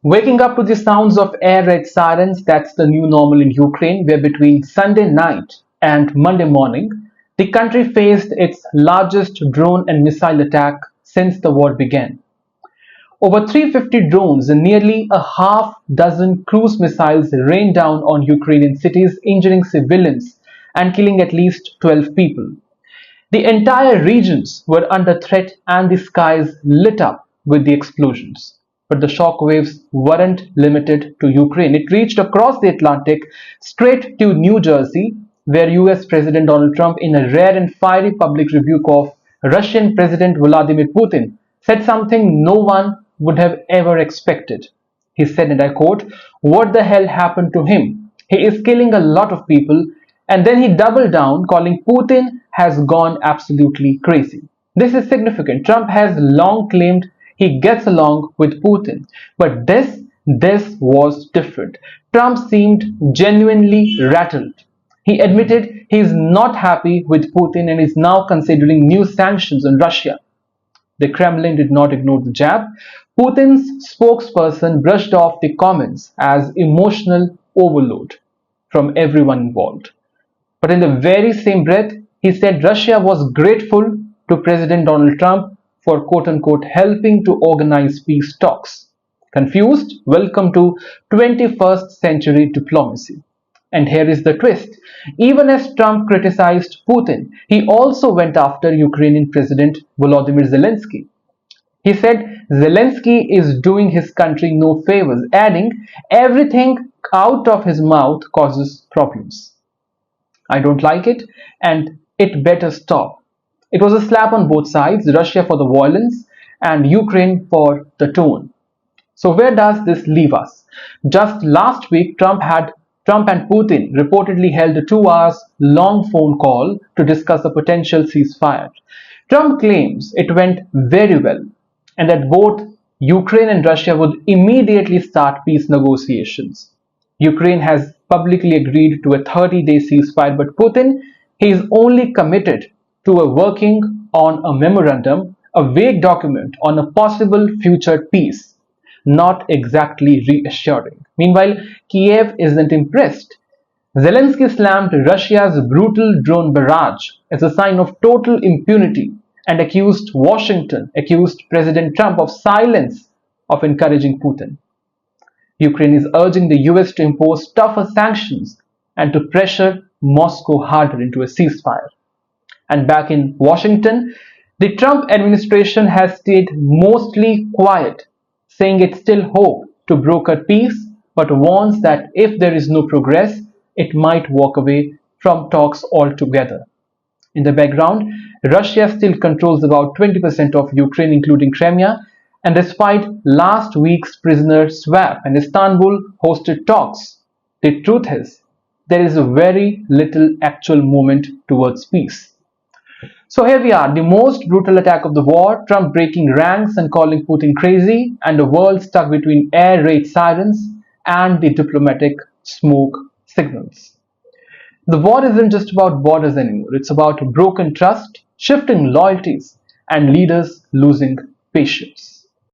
Waking up to the sounds of air raid sirens, that's the new normal in Ukraine, where between Sunday night and Monday morning, the country faced its largest drone and missile attack since the war began. Over 350 drones and nearly a half dozen cruise missiles rained down on Ukrainian cities, injuring civilians and killing at least 12 people. The entire regions were under threat and the skies lit up with the explosions. But the shockwaves weren't limited to Ukraine. It reached across the Atlantic straight to New Jersey, where US President Donald Trump, in a rare and fiery public rebuke of Russian President Vladimir Putin, said something no one would have ever expected. He said, and I quote, "What the hell happened to him? He is killing a lot of people." And then he doubled down, calling Putin has gone absolutely crazy. This is significant. Trump has long claimed he gets along with Putin, but this was different. Trump seemed genuinely rattled. He admitted he is not happy with Putin and is now considering new sanctions on Russia. The Kremlin did not ignore the jab. Putin's spokesperson brushed off the comments as emotional overload from everyone involved. But in the very same breath, he said Russia was grateful to President Donald Trump for quote-unquote helping to organize peace talks. Confused? Welcome to 21st century diplomacy. And here is the twist. Even as Trump criticized Putin, he also went after Ukrainian President Volodymyr Zelensky. He said Zelensky is doing his country no favors, adding, everything out of his mouth causes problems. I don't like it, and it better stop. It was a slap on both sides, Russia for the violence and Ukraine for the tone. So where does this leave us? Just last week, Trump and Putin reportedly held a 2 hours long phone call to discuss a potential ceasefire. Trump claims it went very well and that both Ukraine and Russia would immediately start peace negotiations. Ukraine has publicly agreed to a 30-day ceasefire, but Putin, he is only committed to working on a memorandum, a vague document on a possible future peace, not exactly reassuring. Meanwhile, Kiev isn't impressed. Zelensky slammed Russia's brutal drone barrage as a sign of total impunity and accused President Trump of silence of encouraging Putin. Ukraine is urging the US to impose tougher sanctions and to pressure Moscow harder into a ceasefire. And back in Washington, the Trump administration has stayed mostly quiet, saying it still hopes to broker peace, but warns that if there is no progress, it might walk away from talks altogether. In the background, Russia still controls about 20% of Ukraine, including Crimea, and despite last week's prisoner swap and Istanbul hosted talks, the truth is there is very little actual movement towards peace. So here we are, the most brutal attack of the war, Trump breaking ranks and calling Putin crazy, and the world stuck between air raid sirens and the diplomatic smoke signals. The war isn't just about borders anymore, it's about broken trust, shifting loyalties, and leaders losing patience.